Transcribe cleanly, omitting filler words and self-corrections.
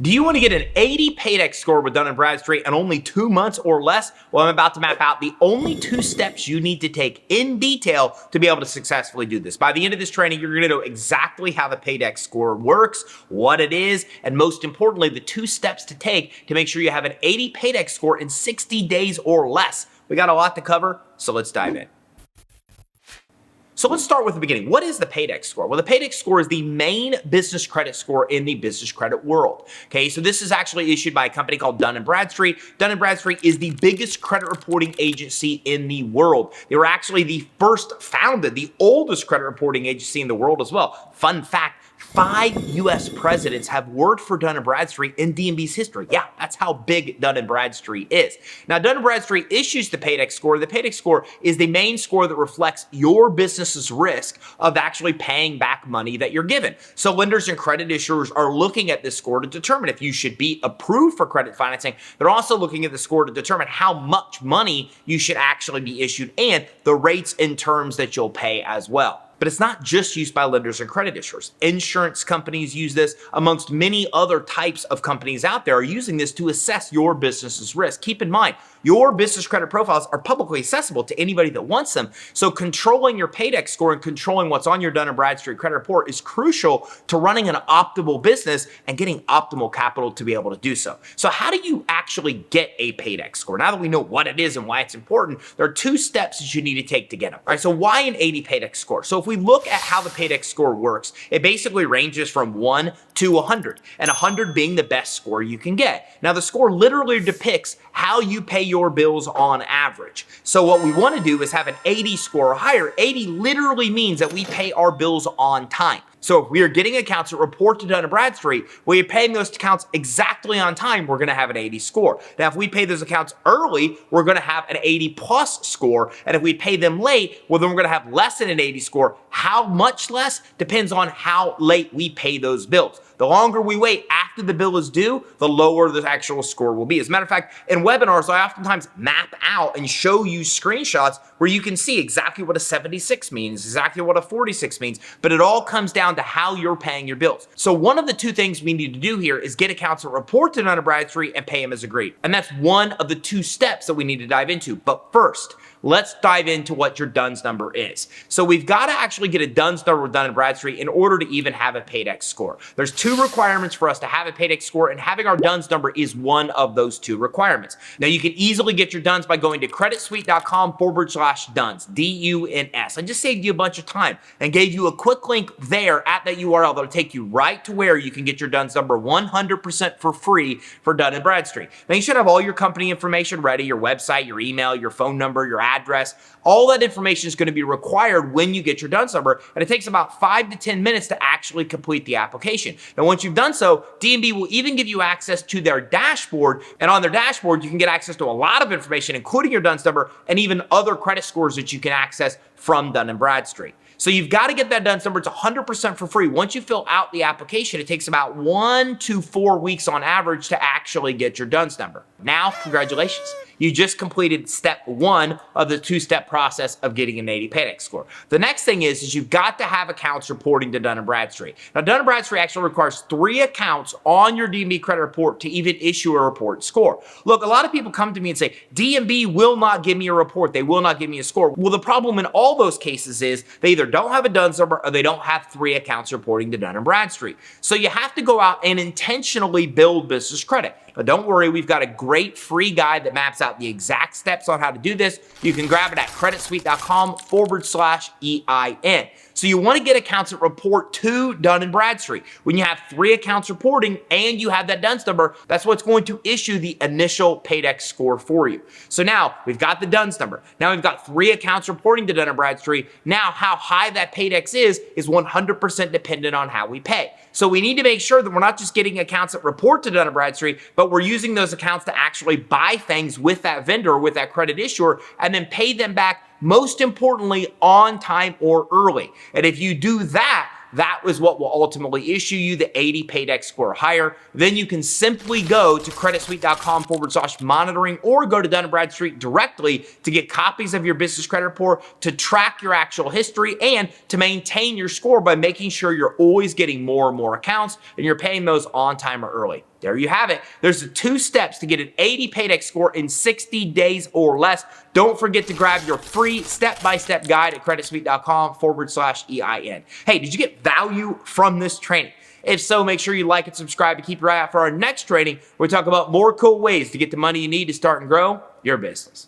Do you want to get an 80 Paydex score with Dun Bradstreet in only 2 months or less? Well, I'm about to map out the only 2 steps you need to take in detail to be able to successfully do this. By the end of this training, you're going to know exactly how the Paydex score works, what it is, and most importantly, the 2 steps to take to make sure you have an 80 Paydex score in 60 days or less. We got a lot to cover, so let's dive in. So let's start with the beginning. What is the Paydex score? Well, the Paydex score is the main business credit score in the business credit world. Okay, so this is actually issued by a company called Dun Bradstreet. Dun Bradstreet is the biggest credit reporting agency in the world. They were actually the first founded, the oldest credit reporting agency in the world as well. Fun fact, 5 U.S. presidents have worked for Dun Bradstreet in D&B's history. Yeah, that's how big Dun Bradstreet is. Now, Dun Bradstreet issues the Paydex score. The Paydex score is the main score that reflects your business's risk of actually paying back money that you're given. So lenders and credit issuers are looking at this score to determine if you should be approved for credit financing. They're also looking at the score to determine how much money you should actually be issued and the rates and terms that you'll pay as well. But it's not just used by lenders and credit issuers. Insurance companies use this, amongst many other types of companies out there are using this to assess your business's risk. Keep in mind, your business credit profiles are publicly accessible to anybody that wants them. So controlling your Paydex score and controlling what's on your Dun & Bradstreet credit report is crucial to running an optimal business and getting optimal capital to be able to do so. So how do you actually get a Paydex score? Now that we know what it is and why it's important, there are 2 steps that you need to take to get them. All right, so why an 80 Paydex score? So if we look at how the Paydex score works, it basically ranges from 1 to 100, and 100 being the best score you can get. Now, the score literally depicts how you pay your bills on average. So what we want to do is have an 80 score or higher. 80 literally means that we pay our bills on time. So if we are getting accounts that report to Dun & Bradstreet, we are paying those accounts exactly on time, we're going to have an 80 score. Now, if we pay those accounts early, we're going to have an 80 plus score. And if we pay them late, well, then we're going to have less than an 80 score. How much less depends on how late we pay those bills. The longer we wait after the bill is due, the lower the actual score will be. As a matter of fact, in webinars, I oftentimes map out and show you screenshots where you can see exactly what a 76 means, exactly what a 46 means, but it all comes down to how you're paying your bills. So one of the 2 things we need to do here is get accounts that report to Dun & Bradstreet and pay them as agreed. And that's one of the 2 steps that we need to dive into. But first, let's dive into what your DUNS number is. So we've got to actually get a DUNS number with Dun & Bradstreet in order to even have a Paydex score. There's 2 requirements for us to have a Paydex score, and having our DUNS number is one of those 2 requirements. Now, you can easily get your DUNS by going to creditsuite.com/DUNS, D-U-N-S. I just saved you a bunch of time and gave you a quick link there at that URL that'll take you right to where you can get your DUNS number 100% for free for Dun & Bradstreet. Now, you should have all your company information ready, your website, your email, your phone number, your address. All that information is going to be required when you get your DUNS number, and it takes about 5 to 10 minutes to actually complete the application. Now, once you've done so, D&B will even give you access to their dashboard, and on their dashboard, you can get access to a lot of information, including your DUNS number and even other credit scores that you can access from Dun & Bradstreet. So you've got to get that DUNS number. It's 100% for free. Once you fill out the application, it takes about 1 to 4 weeks on average to actually get your DUNS number. Now, congratulations. You just completed step 1 of the 2-step process of getting an 80 Paydex score. The next thing is you've got to have accounts reporting to Dun & Bradstreet. Now, Dun & Bradstreet actually requires 3 accounts on your D&B credit report to even issue a report score. Look, a lot of people come to me and say, D&B will not give me a report. They will not give me a score. Well, the problem in all those cases is they either don't have a DUNS number or they don't have 3 accounts reporting to Dun & Bradstreet. So you have to go out and intentionally build business credit. But don't worry, we've got a great free guide that maps out the exact steps on how to do this. You can grab it at creditsuite.com/EIN. So you want to get accounts that report to Dun & Bradstreet. When you have 3 accounts reporting and you have that DUNS number, that's what's going to issue the initial Paydex score for you. So now we've got the DUNS number. Now we've got 3 accounts reporting to Dun & Bradstreet. Now how high that Paydex is 100% dependent on how we pay. So we need to make sure that we're not just getting accounts that report to Dun & Bradstreet, but we're using those accounts to actually buy things with that vendor, with that credit issuer, and then pay them back, most importantly, on time or early. And if you do that, that is what will ultimately issue you the 80 Paydex score or higher. Then you can simply go to creditsuite.com/monitoring or go to Dun & Bradstreet directly to get copies of your business credit report, to track your actual history, and to maintain your score by making sure you're always getting more and more accounts and you're paying those on time or early. there you have it. There's the 2 steps to get an 80 Paydex score in 60 days or less. Don't forget to grab your free step-by-step guide at creditsuite.com/EIN. Hey, did you get value from this training? If so, make sure you like and subscribe to keep your eye out for our next training, where we talk about more cool ways to get the money you need to start and grow your business.